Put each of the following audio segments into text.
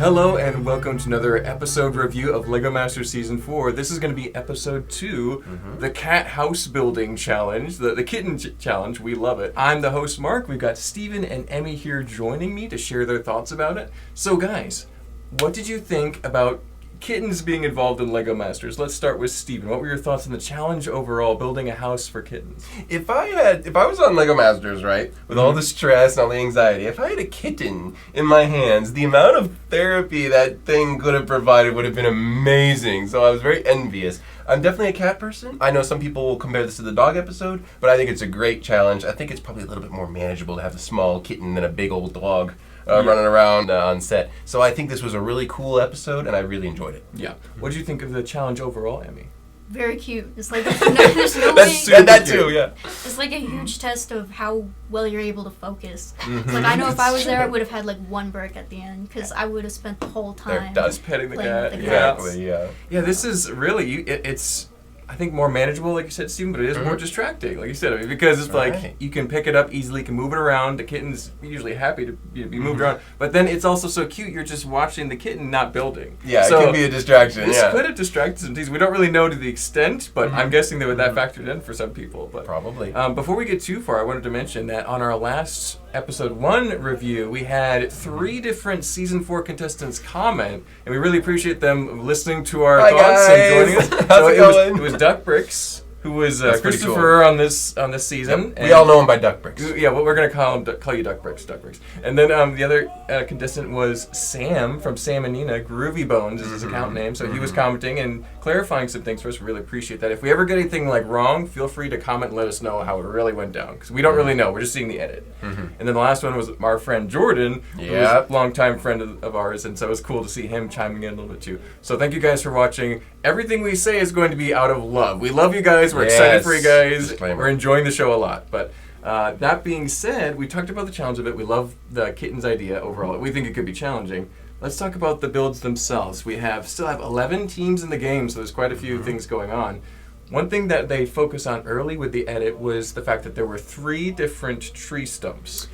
Hello and welcome to another episode review of LEGO Masters Season 4. This is going to be episode 2, the cat house building challenge, the kitten challenge. We love it. I'm the host, Mark. We've got Steven and Emmy here joining me to share their thoughts about it. So guys, what did you think about kittens being involved in LEGO Masters? Let's start with Steven. What were your thoughts on the challenge overall, building a house for kittens? If I was on LEGO Masters, right, with all the stress and all the anxiety, if I had a kitten in my hands, the amount of therapy that thing could have provided would have been amazing. So I was very envious. I'm definitely a cat person. I know some people will compare this to the dog episode, but I think it's a great challenge. I think it's probably a little bit more manageable to have a small kitten than a big old dog. Running around on set. So I think this was a really cool episode, and I really enjoyed it. Yeah. What did you think of the challenge overall, Emmy? Very cute. It's like there's no That's way. that too, yeah. It's like a huge test of how well you're able to focus. It's like I know if I was there, I would have had like one break at the end because I would have spent the whole time Just petting the cat. Exactly, yeah. Yeah, this is really it's. I think more manageable, like you said, Steven, but it is more distracting, like you said, because it's like you can pick it up easily, you can move it around. The kitten's usually happy to be moved around, but then it's also so cute. You're just watching the kitten, not building. Yeah, so it can be a distraction. This could have distracted some teams. We don't really know to the extent, but I'm guessing that factored in for some people. But probably. Before we get too far, I wanted to mention that on our last episode 1 review, we had 3 different season 4 contestants comment, and we really appreciate them listening to our thoughts and joining us. How's it going? It was Duck Bricks, who was Christopher cool. on this season. Yep. We all know him by Duck Bricks. Yeah, well, we're gonna call you Duck Bricks. And then the other contestant was Sam from Sam and Nina. Groovy Bones is his account name, so he was commenting and clarifying some things for us. We really appreciate that. If we ever get anything like wrong, feel free to comment and let us know how it really went down, because we don't really know. We're just seeing the edit. And then the last one was our friend Jordan, who was a longtime friend of ours, and so it was cool to see him chiming in a little bit too. So thank you guys for watching. Everything we say is going to be out of love. We love you guys. We're excited for you guys. Disclaimer. We're enjoying the show a lot. But that being said, we talked about the challenge a bit. We love the kittens idea overall. We think it could be challenging. Let's talk about the builds themselves. We still have 11 teams in the game, so there's quite a few things going on. One thing that they focus on early with the edit was the fact that there were 3 different tree stumps.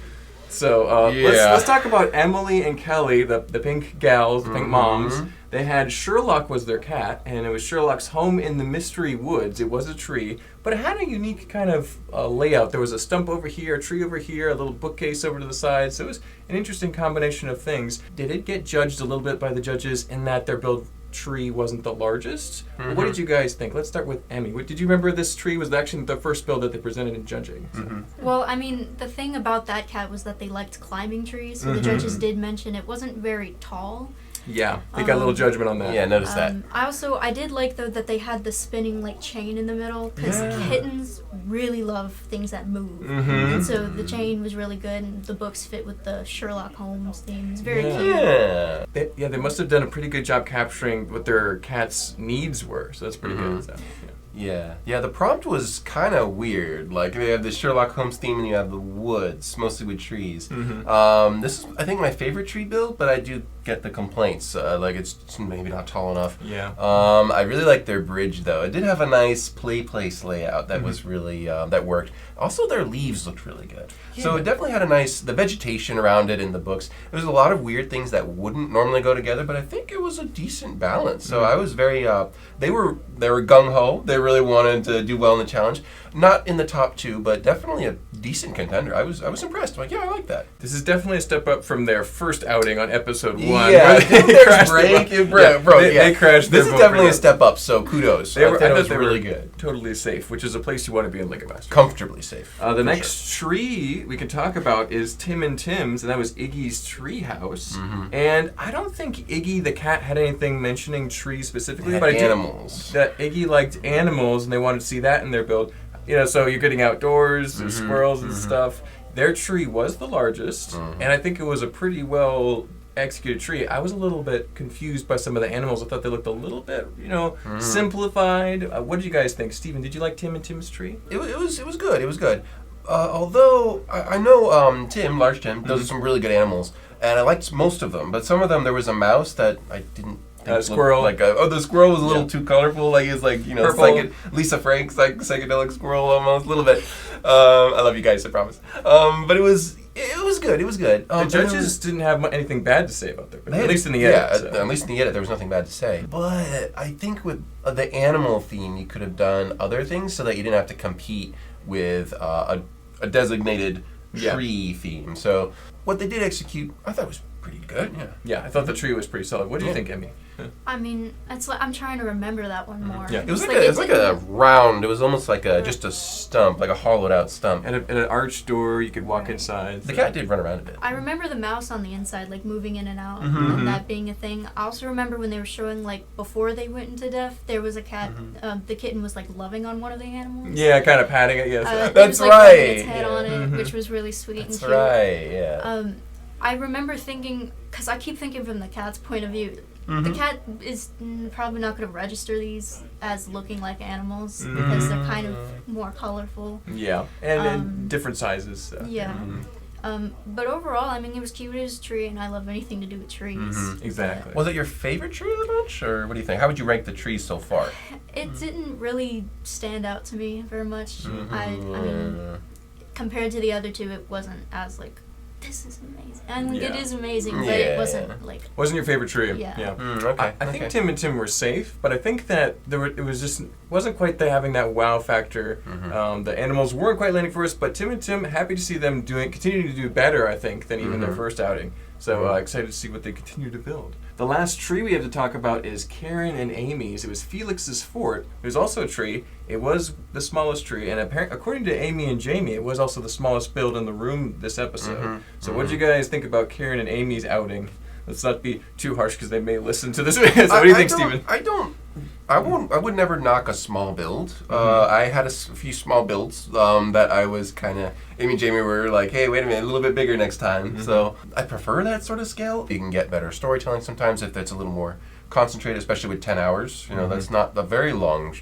So let's talk about Emily and Kelly, the pink gals, the pink moms. They had Sherlock was their cat, and it was Sherlock's home in the Mystery Woods. It was a tree, but it had a unique kind of layout. There was a stump over here, a tree over here, a little bookcase over to the side. So it was an interesting combination of things. Did it get judged a little bit by the judges in that their build tree wasn't the largest? What did you guys think? Let's start with Emmy. Did you remember this tree was actually the first build that they presented in judging? So. Well, I mean, the thing about that cat was that they liked climbing trees, so the judges did mention it wasn't very tall. Yeah, they got a little judgment on that. Yeah, notice that. I did like, though, that they had the spinning, like, chain in the middle, because kittens really love things that move. And so the chain was really good, and the books fit with the Sherlock Holmes theme. It's very cute. They must have done a pretty good job capturing what their cat's needs were, so that's pretty good. So, Yeah, the prompt was kind of weird. Like, they have the Sherlock Holmes theme and you have the woods, mostly with trees. This is, I think, my favorite tree build, but I do get the complaints. Like, it's maybe not tall enough. Yeah. I really like their bridge, though. It did have a nice play place layout that was really, that worked. Also, their leaves looked really good. Yeah. So it definitely had the vegetation around it in the books. There's a lot of weird things that wouldn't normally go together, but I think it was a decent balance. So I was very, they were gung-ho. They really wanted to do well in the challenge. Not in the top 2, but definitely a decent contender. I was impressed. I'm like, yeah, I like that. This is definitely a step up from their first outing on episode 1. Yeah, they crashed. This is definitely a step up, so kudos. I thought it was really good. Totally safe, which is a place you want to be in LEGO Masters. Comfortably safe. The next tree we can talk about is Tim and Tim's, and that was Iggy's tree house. And I don't think Iggy the cat had anything mentioning trees specifically, but animals. That Iggy liked animals, and they wanted to see that in their build. You know, so you're getting outdoors, there's squirrels and stuff. Their tree was the largest, and I think it was a pretty well executed tree. I was a little bit confused by some of the animals. I thought they looked a little bit, simplified. What did you guys think? Steven, did you like Tim and Tim's tree? It was good. It was good. Although I know Tim, Large Tim, does some really good animals, and I liked most of them. But some of them, there was a mouse that I didn't. Squirrel. The squirrel was a little too colorful. Like it's like Lisa Frank's like psychedelic squirrel almost a little bit. I love you guys, I promise. But it was It was good. It was good. The judges didn't have anything bad to say about it, at least in the edit. Yeah, So. at least in the edit, there was nothing bad to say. But I think with the animal theme, you could have done other things so that you didn't have to compete with a designated tree theme. So what they did execute, I thought was pretty good. Yeah. Yeah, I thought the tree was pretty solid. What do you think, Emmy? I mean, it's like I'm trying to remember that one more. Yeah. It was like a round. It was almost like just a stump, like a hollowed out stump. And an arched door, you could walk inside. The cat did run around a bit. I remember the mouse on the inside, like moving in and out, Mm-hmm. and that being a thing. I also remember when they were showing, like, before they went into death, there was a cat. The kitten was like loving on one of the animals. Yeah, kind of patting it. Yes. It That's was, like, right. rubbing its head on it, which was really sweet That's and cute. right. Yeah. I remember thinking, because I keep thinking from the cat's point of view. The cat is probably not going to register these as looking like animals because they're kind of more colorful. Yeah, and different sizes. So. Yeah. But overall, I mean, it was cute as a tree, and I love anything to do with trees. Exactly. Was it your favorite tree of the bunch, or what do you think? How would you rank the trees so far? It didn't really stand out to me very much. I mean, compared to the other two, it wasn't as like, this is amazing. I mean, it is amazing, but it wasn't like. Wasn't your favorite tree? Yeah. Okay. I think Tim and Tim were safe, but I think that it was just wasn't quite having that wow factor. The animals weren't quite landing for us, but Tim and Tim, happy to see them continuing to do better. I think than even their first outing. So excited to see what they continue to build. The last tree we have to talk about is Karen and Amy's. It was Felix's fort. It was also a tree. It was the smallest tree, and according to Amy and Jamie, it was also the smallest build in the room this episode. So what did you guys think about Karen and Amy's outing? Let's not be too harsh because they may listen to this. So what do you think, Stephen? I would never knock a small build. I had a few small builds that I was kind of. Amy and Jamie were like, "Hey, wait a minute, a little bit bigger next time." So I prefer that sort of scale. You can get better storytelling sometimes if it's a little more concentrated, especially with 10 hours. You know, that's not a very long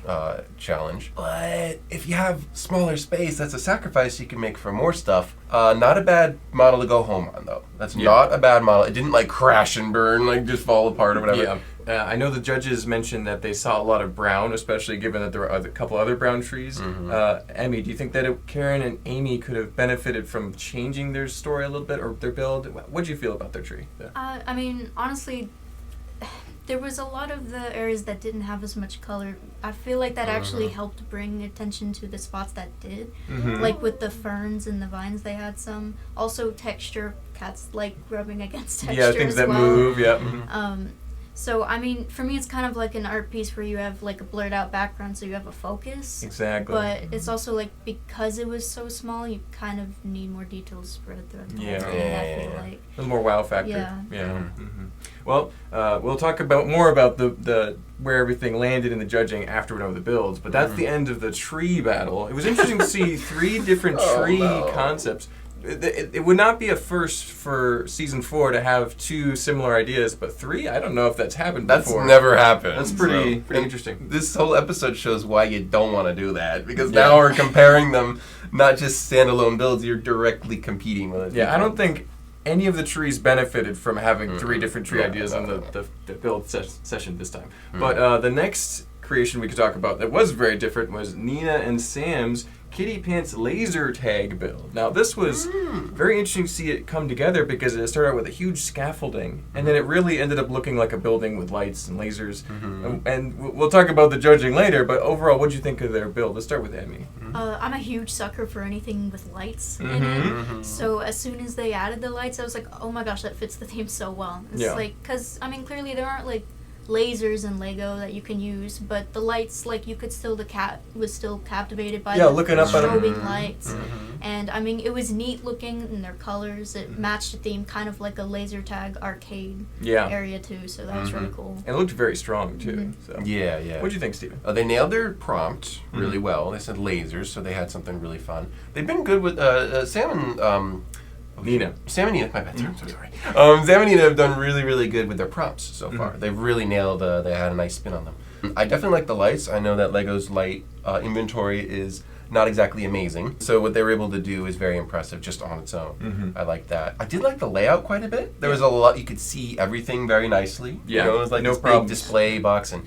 challenge. But if you have smaller space, that's a sacrifice you can make for more stuff. Not a bad model to go home on, though. That's not a bad model. It didn't like crash and burn, like just fall apart or whatever. Yeah. I know the judges mentioned that they saw a lot of brown, especially given that there were a couple other brown trees. Emmy, do you think that Karen and Amy could have benefited from changing their story a little bit or their build? What did you feel about their tree? Yeah. I mean, honestly, there was a lot of the areas that didn't have as much color. I feel like that actually helped bring attention to the spots that did. Like with the ferns and the vines, they had some. Also texture, cats like rubbing against texture Yeah, things as that well. move, yeah. So, I mean, for me, it's kind of like an art piece where you have like a blurred out background, so you have a focus. Exactly. But it's also like, because it was so small, you kind of need more details spread throughout the whole thing, I feel like. A little more wow factor. Yeah. Well, we'll talk more about the where everything landed in the judging after we know the builds, but that's the end of the tree battle. It was interesting to see 3 different tree concepts. It would not be a first for season 4 to have 2 similar ideas, but 3, I don't know if that's happened before. That's never happened. That's pretty interesting. This whole episode shows why you don't want to do that, because now we're comparing them, not just standalone builds, you're directly competing with it. Yeah, I don't think any of the trees benefited from having 3 different tree ideas on the build session this time. But the next creation we could talk about that was very different was Nina and Sam's Kitty Pants laser tag build. Now this was very interesting to see it come together because it started out with a huge scaffolding and then it really ended up looking like a building with lights and lasers. And we'll talk about the judging later, but overall, what did you think of their build? Let's start with Emmy. I'm a huge sucker for anything with lights in it. So as soon as they added the lights, I was like, oh my gosh, that fits the theme so well. It's like, because, I mean, clearly there aren't like lasers in Lego that you can use, but the lights, like, you could still, the cat was still captivated by the looking up at strobing lights. And I mean, it was neat looking in their colors. It matched the theme, kind of like a laser tag arcade area too, so that was really cool. And it looked very strong too. So. Yeah. What do you think, Stephen? They nailed their prompt really well. They said lasers, so they had something really fun. They've been good with Sam and Nina. Sam and Nina, my bad. I'm so sorry. Sam and Nina have done really, really good with their prompts so far. They've really nailed. They had a nice spin on them. I definitely like the lights. I know that Lego's light inventory is not exactly amazing, so what they were able to do is very impressive just on its own. I like that. I did like the layout quite a bit. There was a lot. You could see everything very nicely. Yeah, you know, it was like no this problems. big display box, and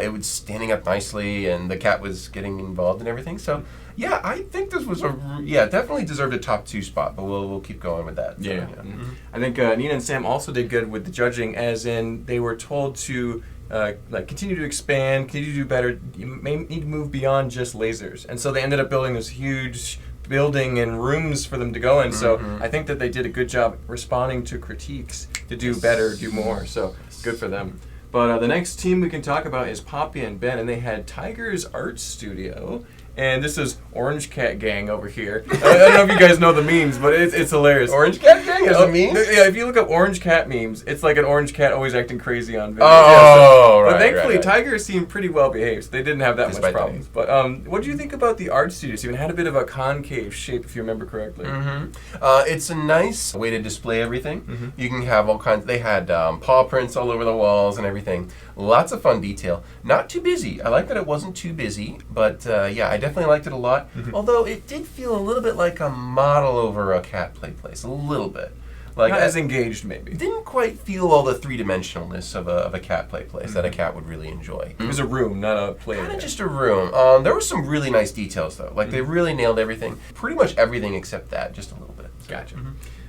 it was standing up nicely, and the cat was getting involved and everything. So Yeah, I think this was definitely deserved a top 2 spot, but we'll keep going with that. So, Yeah. I think Nina and Sam also did good with the judging, as in they were told to continue to expand, continue to do better. You may need to move beyond just lasers, and so they ended up building this huge building and rooms for them to go in. So I think that they did a good job responding to critiques to do better, do more. So good for them. But the next team we can talk about is Poppy and Ben, and they had Tiger's Art Studio. And this is Orange Cat Gang over here. I don't know if you guys know the memes, but it's hilarious. Orange Cat Gang is a meme? Yeah, if you look up Orange Cat memes, it's like an orange cat always acting crazy on video. Oh, But right, thankfully, right. Tiger seemed pretty well behaved. So they didn't have that much Despite problems. But what do you think about the art studio? It even had a bit of a concave shape, if you remember correctly. It's a nice way to display everything. You can have all kinds. They had paw prints all over the walls and everything. Lots of fun detail. Not too busy. I like that it wasn't too busy, but I definitely liked it a lot. Although it did feel a little bit like a model over a cat play place. A little bit. Like Not as engaged, maybe. Didn't quite feel all the three-dimensionalness of a cat play place that a cat would really enjoy. It was a room, not a play Kind area. of just a room. There were some really nice details, though. Like, they really nailed everything. Pretty much everything except that, just a little bit. Gotcha.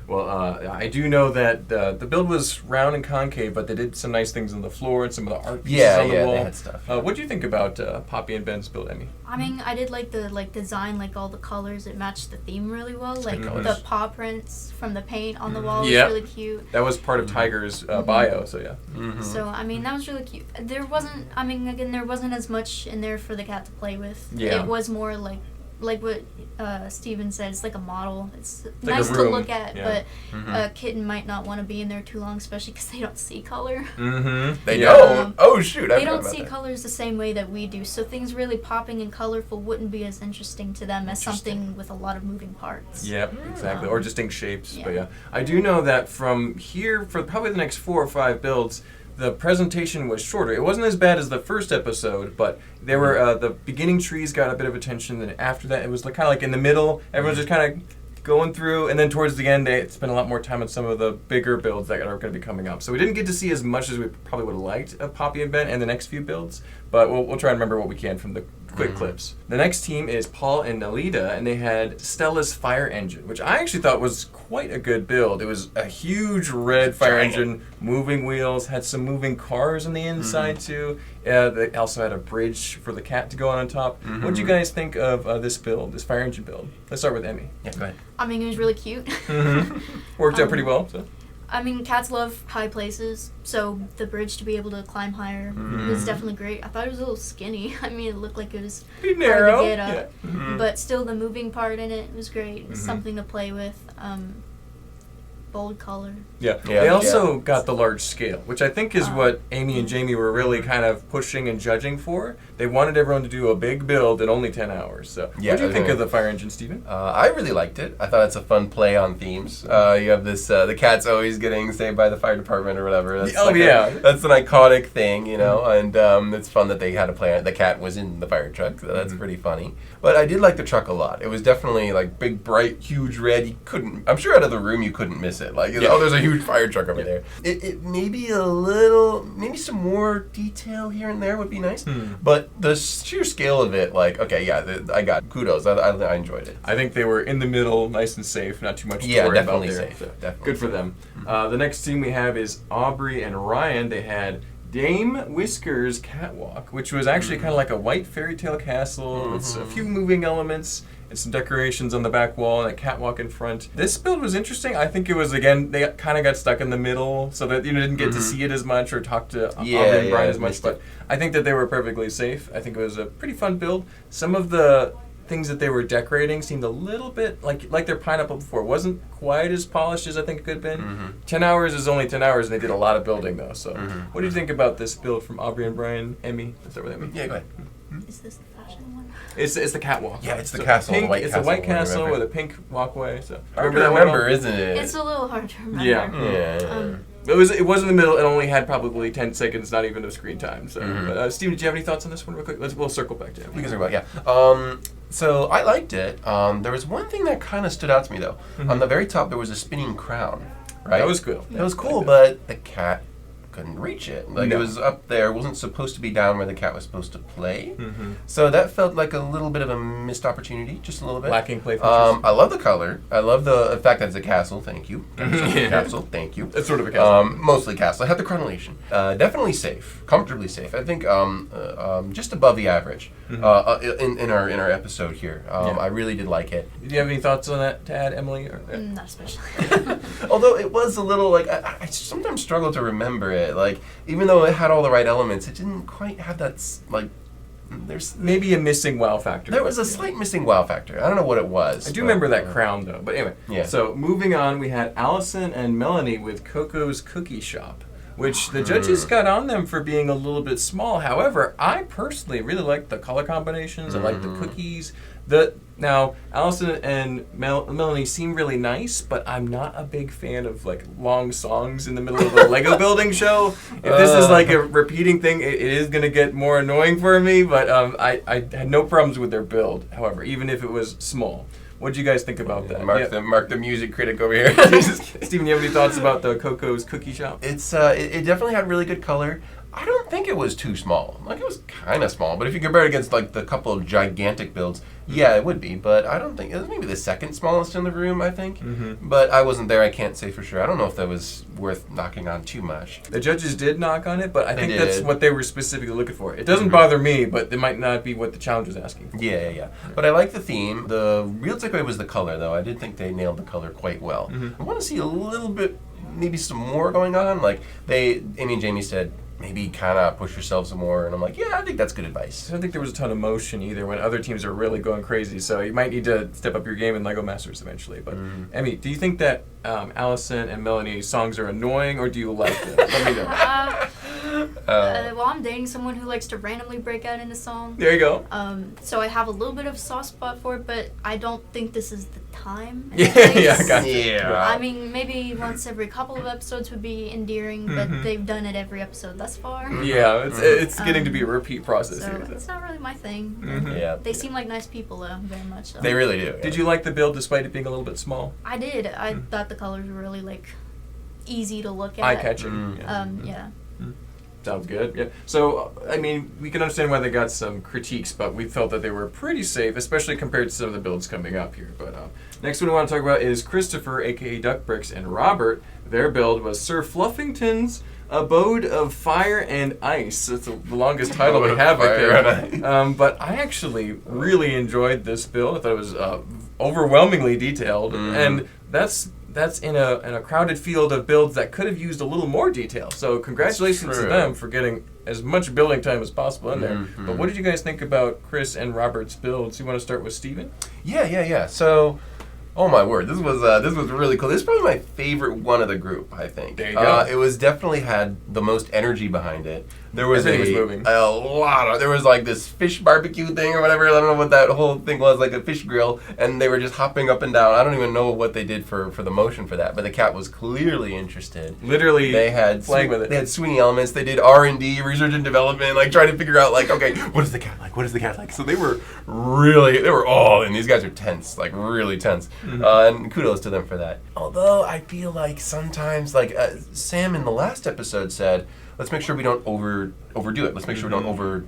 Well, I do know that the build was round and concave, but they did some nice things on the floor and some of the art pieces on the wall. They had stuff. What do you think about Poppy and Ben's build, Emmy? I mean, I did like the design, like all the colors. It matched the theme really well. Like colors. the paw prints from the paint on the wall Yeah. was really cute. That was part of Tiger's bio, so yeah. So I mean, that was really cute. There wasn't as much in there for the cat to play with. Yeah. It was more like what Steven said. It's like a model. It's like nice a to room, look at, yeah. but a kitten might not want to be in there too long, especially because they don't see color. They Yeah. don't? Oh, shoot. I They forgot don't about see that. colors the same way that we do, so things really popping and colorful wouldn't be as interesting to them as something with a lot of moving parts. Yep, exactly. Or distinct shapes. But Yeah. yeah, I do know that from here, for probably the next 4 or 5 builds, the presentation was shorter. It wasn't as bad as the first episode, but there were the beginning trees got a bit of attention. Then after that, it was kind of like in the middle. Everyone's just kind of going through, and then towards the end, they spent a lot more time on some of the bigger builds that are going to be coming up. So we didn't get to see as much as we probably would have liked of Poppy and Ben and the next few builds, but we'll try and remember what we can from the quick clips. The next team is Paul and Nalita, and they had Stella's fire engine, which I actually thought was quite a good build. It was a huge red fire engine, moving wheels, had some moving cars on the inside too. They also had a bridge for the cat to go on top. What did you guys think of this build, this fire engine build? Let's start with Emmy. Yeah, go ahead. I mean, it was really cute. Worked out pretty well. So. I mean, cats love high places, so the bridge to be able to climb higher was definitely great. I thought it was a little skinny. I mean, it looked like it was Pretty hard narrow. to get up, Yeah. but still the moving part in it was great. It was something to play with. Bold color. Yeah. Yeah, They also yeah. got the large scale, which I think is what Amy and Jamie were really kind of pushing and judging for. They wanted everyone to do a big build in only 10 hours. So, Yeah, what do you think okay. of the fire engine, Steven? I really liked it. I thought it's a fun play on themes. You have this, the cat's always getting saved by the fire department or whatever. That's Oh, like yeah. that's an iconic thing, you know, and it's fun that they had a play on it. The cat was in the fire truck, so that's pretty funny. But I did like the truck a lot. It was definitely like big, bright, huge red. You couldn't, I'm sure out of the room you couldn't miss it. Like, oh, there's a huge fire truck over there. It maybe a little, maybe some more detail here and there would be nice. But the sheer scale of it, like, okay, yeah, I got kudos. I enjoyed it. I think they were in the middle, nice and safe, not too much to Yeah, worry definitely about there. safe, So, definitely good for safe. them. The next team we have is Aubrey and Ryan. They had Dame Whisker's Catwalk, which was actually kind of like a white fairy tale castle with a few moving elements and some decorations on the back wall and a catwalk in front. This build was interesting. I think it was, again, they kind of got stuck in the middle, so that you didn't get to see it as much or talk to Aubrey and Brian as much. missed But it. I think that they were perfectly safe. I think it was a pretty fun build. Some of the things that they were decorating seemed a little bit like their pineapple before. It wasn't quite as polished as I think it could have been. 10 hours is only 10 hours, and they did a lot of building, though. So what do you think about this build from Aubrey and Brian? Emmy? Let's start with Emmy. Yeah, go ahead. Is this the fashion one? It's the catwalk. Yeah, it's the So castle, the pink, white it's castle, a white or castle whatever. with a pink walkway. So Hard to that one? remember, isn't it? It's a little hard to remember. Yeah. It was in the middle and only had probably 10 seconds, not even of screen time. So, but, Steven, do you have any thoughts on this one real quick? We'll circle back to Emmy. We can talk about, yeah. So I liked it. There was one thing that kind of stood out to me, though. On the very top, there was a spinning crown, right? That was cool. It was cool, but the cat couldn't reach it. Like No. it was up there, it wasn't supposed to be down where the cat was supposed to play. Mm-hmm. So that felt like a little bit of a missed opportunity, just a little bit. Lacking play features. I love the color. I love the fact that it's a castle. Thank you. Yeah. Castle. Thank you. It's sort of a castle. Mostly castle. I had the crenellation. Definitely safe, comfortably safe. I think just above the average in our episode here. I really did like it. Do you have any thoughts on that to add, Emily? Or, Not especially. Although it was a little like I sometimes struggle to remember it. Like even though it had all the right elements, it didn't quite have that there's maybe a missing wow factor. there was a slight missing wow factor. I don't know what it was. I do but, remember that crown though. But anyway, Yeah. So moving on, we had Allison and Melanie with Coco's Cookie Shop, which the judges got on them for being a little bit small. However, I personally really liked the color combinations. I liked the cookies. Now Allison and Melanie seem really nice, but I'm not a big fan of like long songs in the middle of a Lego building show. If this is like a repeating thing, it is going to get more annoying for me. But I had no problems with their build. However, even if it was small. What do you guys think about that? Mark the music critic over here. Steven, you have any thoughts about the Coco's Cookie Shop? It's it definitely had really good color. I don't think it was too small. Like it was kind of small, but if you compare it against like the couple of gigantic builds, yeah, it would be. But I don't think it was maybe the second smallest in the room. I think, but I wasn't there. I can't say for sure. I don't know if that was worth knocking on too much. The judges did knock on it, but I think They that's did. what they were specifically looking for. It doesn't bother me, but it might not be what the challenge was asking for. Yeah. But I like the theme. The real takeaway was the color, though. I did think they nailed the color quite well. I want to see a little bit, maybe some more going on. Like Amy and Jamie said, maybe kind of push yourselves some more. And I'm like, yeah, I think that's good advice. I don't think there was a ton of motion either when other teams are really going crazy. So you might need to step up your game in LEGO Masters eventually. But Emmy, do you think that Allison and Melanie's songs are annoying, or do you like them? Let me know. Well, I'm dating someone who likes to randomly break out into song. There you go. So I have a little bit of a soft spot for it, but I don't think this is the time. Yeah, I got you. Yeah. I mean, maybe once every couple of episodes would be endearing, but they've done it every episode thus far. Yeah, it's getting to be a repeat process So here. it's not really my thing. Yeah. They seem like nice people, though, very much so. They really do. Did you like the build despite it being a little bit small? I did. I thought the colors were really, like, easy to look at. Eye-catching. Yeah. Yeah. Sounds good. Yeah. So, I mean, we can understand why they got some critiques, but we felt that they were pretty safe, especially compared to some of the builds coming up here. But next one we want to talk about is Christopher, aka Duck Bricks, and Robert. Their build was Sir Fluffington's Abode of Fire and Ice. That's the longest title we have, I think. But I actually really enjoyed this build. I thought it was overwhelmingly detailed, and that's in a crowded field of builds that could have used a little more detail. So congratulations to them for getting as much building time as possible in there. But what did you guys think about Chris and Robert's builds? You want to start with Steven? Yeah. So, oh my word, this was really cool. This is probably my favorite one of the group, I think. There you go. It was definitely had the most energy behind it. There was Everything was moving. a lot of, there was like this fish barbecue thing or whatever. I don't know what that whole thing was, like a fish grill, and they were just hopping up and down. I don't even know what they did for the motion for that, but the cat was clearly interested. Literally They had playing with it. They had swinging elements. They did R&D, research and development, like trying to figure out, like, okay, what is the cat like? What is the cat like? So they were all in. These guys are tense, like really tense, and kudos to them for that. Although I feel like sometimes, like Sam in the last episode said, let's make sure we don't overdo it. Let's make sure we don't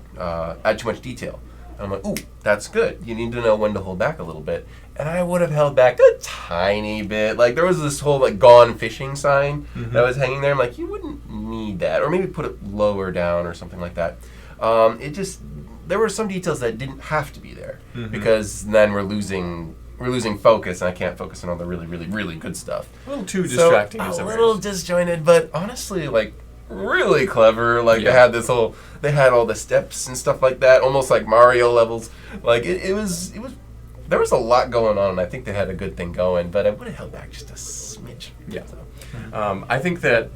add too much detail. And I'm like, ooh, that's good. You need to know when to hold back a little bit. And I would have held back a tiny bit. Like, there was this whole, like, gone fishing sign that was hanging there. I'm like, you wouldn't need that. Or maybe put it lower down or something like that. There were some details that didn't have to be there. Because then we're losing focus, and I can't focus on all the really, really, really good stuff. A little too distracting. So, a little disjointed, but honestly, like, really clever. Like they had all the steps and stuff like that, almost like Mario levels. Like it was there was a lot going on, and I think they had a good thing going, but I would have held back just a smidge. Yeah. I think that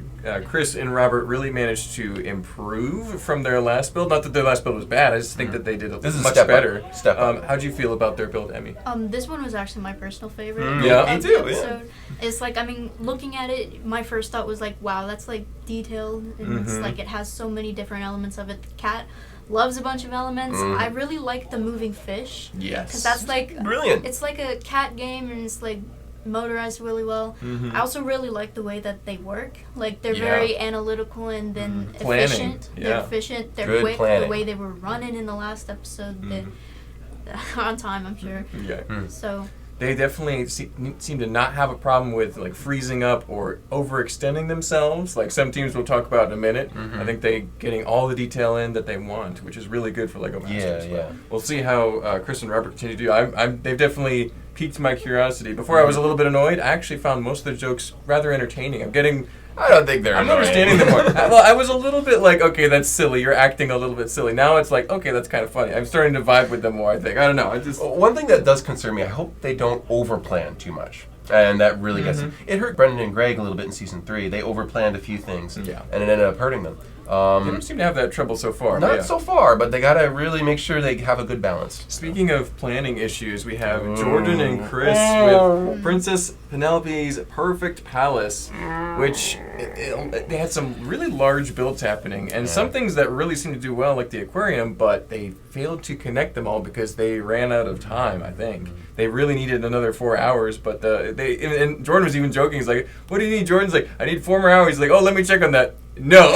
Chris and Robert really managed to improve from their last build. Not that their last build was bad. I just think that they did much better. Step up. How'd you feel about their build, Emmy? This one was actually my personal favorite. Yeah, me too. Episode. It's like, I mean, looking at it, my first thought was like, wow, that's like detailed, and it's like it has so many different elements of it. The cat loves a bunch of elements. I really like the moving fish. Yes. Because that's like brilliant. It's like a cat game, and it's like motorized really well. Mhm. I also really like the way that they work. Like they're Yeah. very analytical and then Planning, efficient. They're yeah. efficient. They're Good quick. planning. The way they were running in the last episode, they on time, I'm sure. Yeah. So They definitely seem to not have a problem with like freezing up or overextending themselves. Like some teams we'll talk about in a minute. I think they getting all the detail in that they want, which is really good for Lego Masters. Yeah, yeah. We'll see how Chris and Robert continue to do. They've definitely piqued my curiosity. Before I was a little bit annoyed. I actually found most of their jokes rather entertaining. I don't think they're. I'm annoying. understanding them more. Well, I was a little bit like, okay, that's silly. You're acting a little bit silly. Now it's like, okay, that's kind of funny. I'm starting to vibe with them more, I think. I don't know. I just... One thing that does concern me, I hope they don't overplan too much. And that really gets it hurt Brendan and Greg a little bit in season 3. They overplanned a few things, Yeah. and it ended up hurting them. They don't seem to have that trouble so far. but Not yeah. so far, but they gotta really make sure they have a good balance. Speaking of planning issues, we have Jordan and Chris with Princess Penelope's Perfect Palace, which they had some really large builds happening, and some things that really seemed to do well, like the aquarium, but they failed to connect them all because they ran out of time, I think. They really needed another 4 hours, but and Jordan was even joking. He's like, "What do you need?" Jordan's like, "I need 4 more hours." He's like, "Oh, let me check on that." No.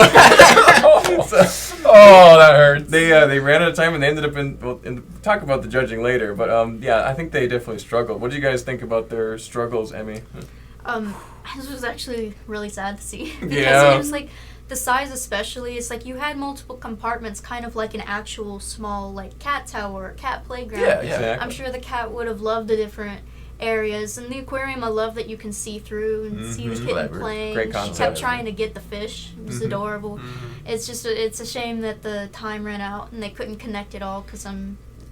Oh, that hurts. They ran out of time and they ended up talk about the judging later, but yeah, I think they definitely struggled. What do you guys think about their struggles, Emmy? this was actually really sad to see because Yeah. it was like the size, especially. It's like you had multiple compartments, kind of like an actual small like cat tower, or cat playground. Yeah, Exactly. I'm sure the cat would have loved the different areas. And the aquarium, I love that you can see through and see the kitten Clever. playing. Great She concept. kept trying to get the fish. It was adorable. It's just it's a shame that the time ran out and they couldn't connect it all because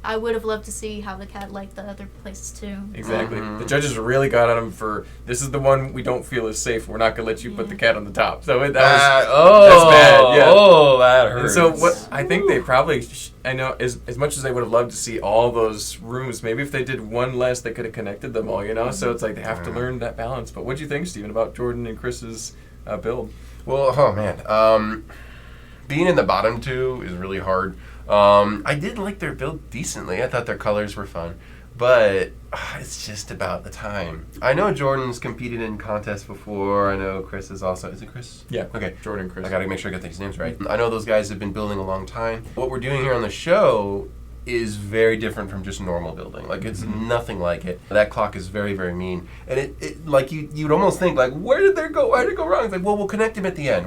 I would have loved to see how the cat liked the other places too. Exactly. The judges really got on him for, this is the one we don't feel is safe. We're not going to let you put the cat on the top. So that's bad. Yeah. Oh, that And hurts. so what I think they probably, I know, as much as they would have loved to see all those rooms, maybe if they did one less, they could have connected them all, you know? So it's like they have to learn that balance. But what do you think, Steven, about Jordan and Chris's build? Well, oh man, being in the bottom two is really hard. I did like their build decently. I thought their colors were fun, but it's just about the time. I know Jordan's competed in contests before. I know Chris is also. Is it Chris? Yeah. Okay. Jordan and Chris. I gotta make sure I get these names right. I know those guys have been building a long time. What we're doing here on the show is very different from just normal building. Like, it's nothing like it. That clock is very, very mean. And it like, you'd almost think, like, where did it go wrong? It's like, well, we'll connect him at the end.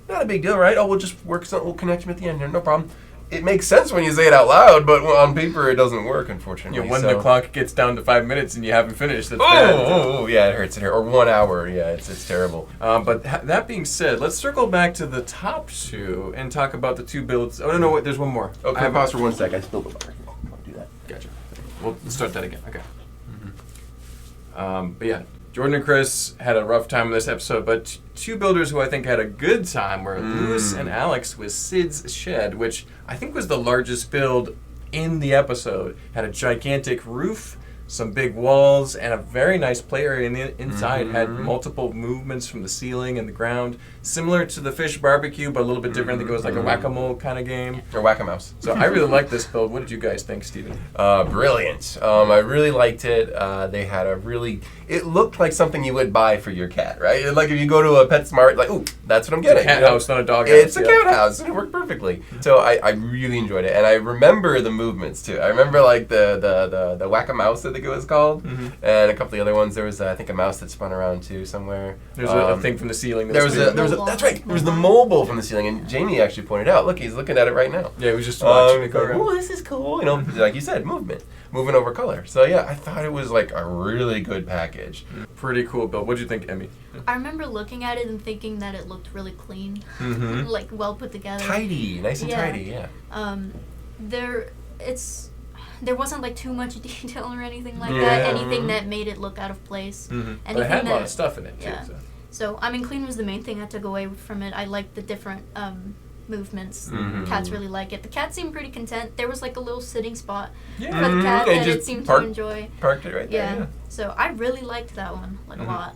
Not a big deal, right? Oh, we'll just work something. We'll connect him at the end. No problem. It makes sense when you say it out loud, but on paper it doesn't work, unfortunately. Yeah, when the clock gets down to 5 minutes and you haven't finished, that's Oh, yeah, it hurts. Or 1 hour. Yeah, it's terrible. But that being said, let's circle back to the top two and talk about the two builds. Oh, no, wait, there's one more. Okay, pause for 1 sec. I spilled the water. I'll do that. Gotcha. Let's start that again. Okay. But yeah, Jordan and Chris had a rough time with this episode, but two builders who I think had a good time were Lewis and Alex with Sid's Shed, which I think was the largest build in the episode. Had a gigantic roof, some big walls, and a very nice play area in the inside. Had multiple movements from the ceiling and the ground, similar to the fish barbecue, but a little bit different. I think it was like a whack-a-mole kind of game. Or whack-a-mouse. So I really like this build. What did you guys think, Steven? Brilliant. I really liked it. They had it looked like something you would buy for your cat, right? Like if you go to a PetSmart, like, ooh, that's what I'm getting. Cat house, not a dog house. It's a cat house, and it worked perfectly. So I really enjoyed it, and I remember the movements too. I remember like the whack-a-mouse, I think it was called, and a couple of the other ones. There was I think a mouse that spun around too somewhere. There's a thing from the ceiling. There was that's right. There was the mobile from the ceiling, and Jamie actually pointed out. Look, he's looking at it right now. Yeah, he was just watching it go like, around. oh, this is cool. You know, like you said, moving over color. So yeah, I thought it was like a really good package. Pretty cool build. What'd you think, Emmy? I remember looking at it and thinking that it looked really clean, like well put together. Tidy, nice and tidy. Yeah. There wasn't like too much detail or anything like that. Anything that made it look out of place. But it had a lot of stuff in it too. Yeah. So I mean, clean was the main thing I took away from it. I liked the different movements. Cats really like it. The cat seemed pretty content. There was like a little sitting spot for the cat that it seemed to enjoy. Parked it right there. Yeah. So I really liked that one, like a lot.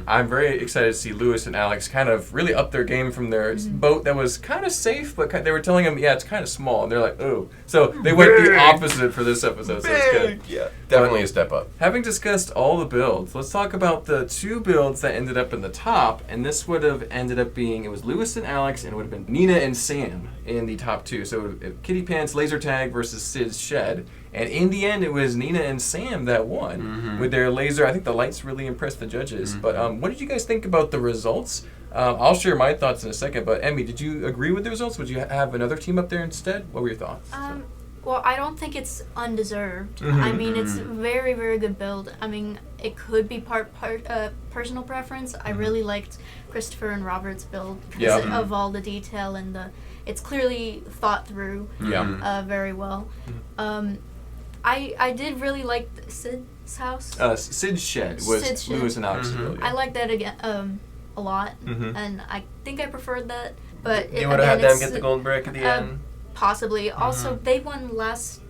I'm very excited to see Lewis and Alex kind of really up their game from their boat that was kind of safe, but they were telling them, yeah, it's kind of small, and they're like, oh. So they went the opposite for this episode, so it's good. Yeah, definitely a step up. Having discussed all the builds, let's talk about the 2 builds that ended up in the top, and this would have ended up being, it was Lewis and Alex, and it would have been Nina and Sam in the top 2. So Kitty Pants Laser Tag versus Sid's Shed. And in the end, it was Nina and Sam that won with their laser. I think the lights really impressed the judges. But what did you guys think about the results? I'll share my thoughts in a second. But Emmy, did you agree with the results? Would you have another team up there instead? What were your thoughts? Well, I don't think it's undeserved. I mean, it's a very, very good build. I mean, it could be part personal preference. I really liked Christopher and Robert's build because of all the detail and it's clearly thought through very well. I did really like Sid's house. Sid's Shed was Sid's Shed. Lewis and Alex's build. I like that again a lot, and I think I preferred that. But You would have had them get the golden brick at the end? Possibly. Also, they won last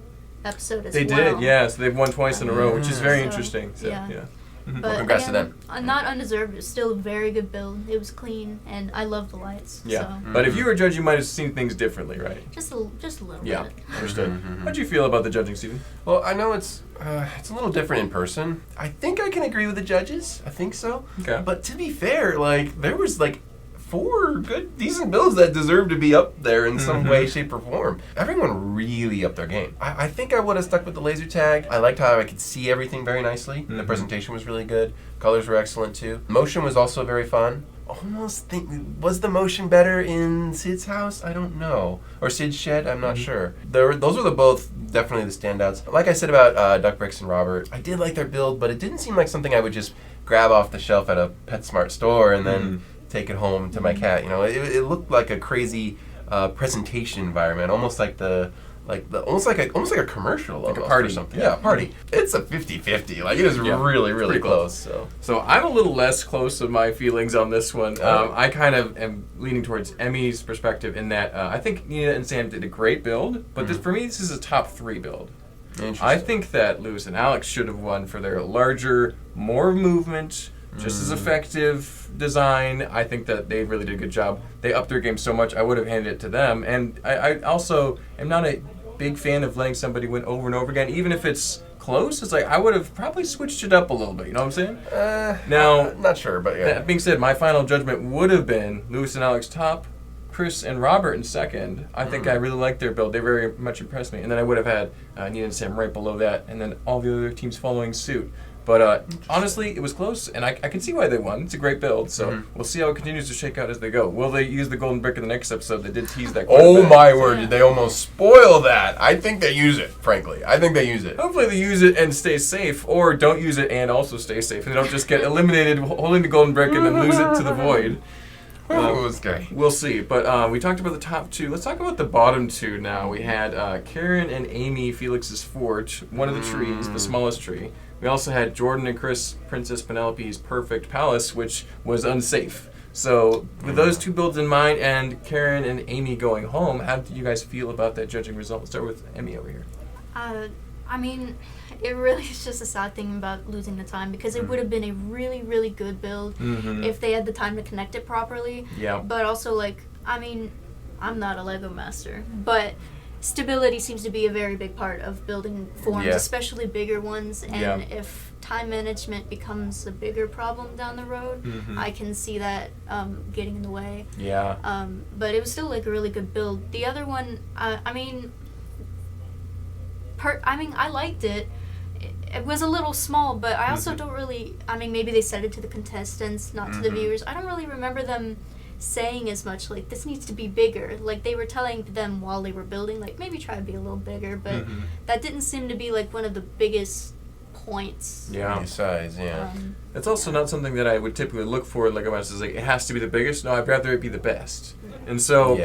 episode as They well. did, yeah. So they've won twice in a row, which is very interesting. So, yeah. But Well, congrats to again, them. Not undeserved. It's still a very good build. It was clean, and I love the lights. Yeah. So. But if you were a judge, you might have seen things differently, right? Just a little Yeah, bit. understood. How'd you feel about the judging, Stephen? Well, I know it's a little different in person. I think I can agree with the judges. I think so. Okay. But to be fair, there was 4 good, decent builds that deserve to be up there in some way, shape, or form. Everyone really upped their game. I think I would have stuck with the laser tag. I liked how I could see everything very nicely. The presentation was really good. Colors were excellent too. Motion was also very fun. Almost think, was the motion better in Sid's house? I don't know. Or Sid's Shed? I'm not sure. Those were both definitely the standouts. Like I said about Duck Bricks and Robert, I did like their build, but it didn't seem like something I would just grab off the shelf at a PetSmart store and then take it home to my cat. It looked like a crazy presentation environment, almost like almost like a commercial, like a almost, party or something. Yeah, a party. It's a 50-50. It is really, really pretty close. So I'm a little less close with my feelings on this one. I kind of am leaning towards Emmy's perspective in that I think Nina and Sam did a great build, but for me, this is a top 3 build. I think that Lewis and Alex should have won for their larger, more movement, just as effective design. I think that they really did a good job. They upped their game so much, I would have handed it to them. And I also am not a big fan of letting somebody win over and over again, even if it's close. It's I would have probably switched it up a little bit, you know what I'm saying? Now, not sure, but yeah. That being said, my final judgment would have been Lewis and Alex top, Chris and Robert in second. I think I really liked their build. They very much impressed me. And then I would have had Nina and Sam right below that, and then all the other teams following suit. But honestly, it was close, and I can see why they won. It's a great build, so we'll see how it continues to shake out as they go. Will they use the golden brick in the next episode? They did tease that quite a bit. My word, did they almost spoil that? I think they use it, frankly. I think they use it. Hopefully they use it and stay safe, or don't use it and also stay safe. And they don't just get eliminated holding the golden brick and then lose it to the void. It was great. We'll see. But we talked about the top 2. Let's talk about the bottom 2 now. We had Karen and Amy, Felix's Forge, one of the trees, the smallest tree. We also had Jordan and Chris, Princess Penelope's Perfect Palace, which was unsafe. So with those 2 builds in mind and Karen and Amy going home, how did you guys feel about that judging result? Let's start with Emmy over here. I mean, it really is just a sad thing about losing the time because it would have been a really, really good build if they had the time to connect it properly. Yeah. But also, I'm not a Lego master, but stability seems to be a very big part of building forms, especially bigger ones. And if time management becomes a bigger problem down the road, I can see that getting in the way. Yeah. But it was still a really good build. The other one, I liked it. It was a little small, but I also don't really. Maybe they said it to the contestants, not to the viewers. I don't really remember them saying as much this needs to be bigger. They were telling them while they were building, maybe try to be a little bigger, but that didn't seem to be one of the biggest points. Yeah. Size, yeah. It's also not something that I would typically look for in Lego Masters. It has to be the biggest. No, I'd rather it be the best. And so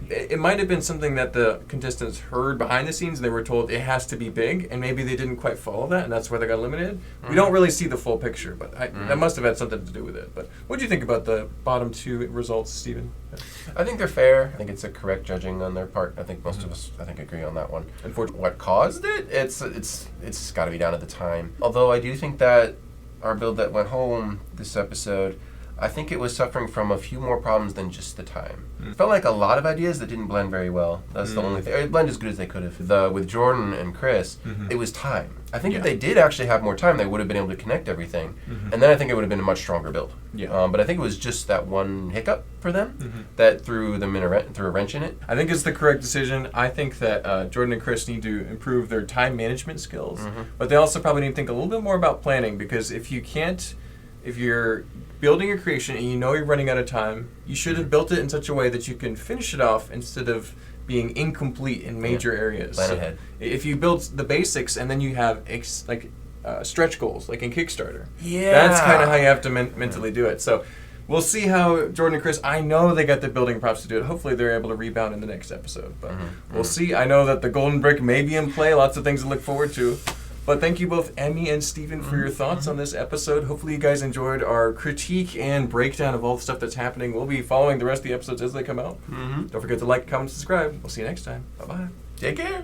it might have been something that the contestants heard behind the scenes and they were told it has to be big, and maybe they didn't quite follow that, and that's why they got eliminated. We don't really see the full picture, but that must have had something to do with it. But what do you think about the bottom 2 results, Stephen? I think they're fair. I think it's a correct judging on their part. I think most of us, agree on that one. And for what caused it, it's got to be down at the time. Although I do think that our build that went home this episode, I think it was suffering from a few more problems than just the time. Felt like a lot of ideas that didn't blend very well. That's the only thing. It blended as good as they could have. With Jordan and Chris, it was time. I think if they did actually have more time, they would have been able to connect everything. And then I think it would have been a much stronger build. But I think it was just that one hiccup for them that threw a wrench in it. I think it's the correct decision. I think that Jordan and Chris need to improve their time management skills, but they also probably need to think a little bit more about planning, because if you're building a creation and you know you're running out of time, you should have built it in such a way that you can finish it off instead of being incomplete in major areas. Plan ahead. If you build the basics and then you have stretch goals, like in Kickstarter, that's kind of how you have to mentally do it. So we'll see how Jordan and Chris, I know they got the building props to do it. Hopefully they're able to rebound in the next episode. But we'll see. I know that the golden brick may be in play. Lots of things to look forward to. But thank you both, Emmy and Stephen, for your thoughts on this episode. Hopefully you guys enjoyed our critique and breakdown of all the stuff that's happening. We'll be following the rest of the episodes as they come out. Don't forget to like, comment, subscribe. We'll see you next time. Bye-bye. Take care.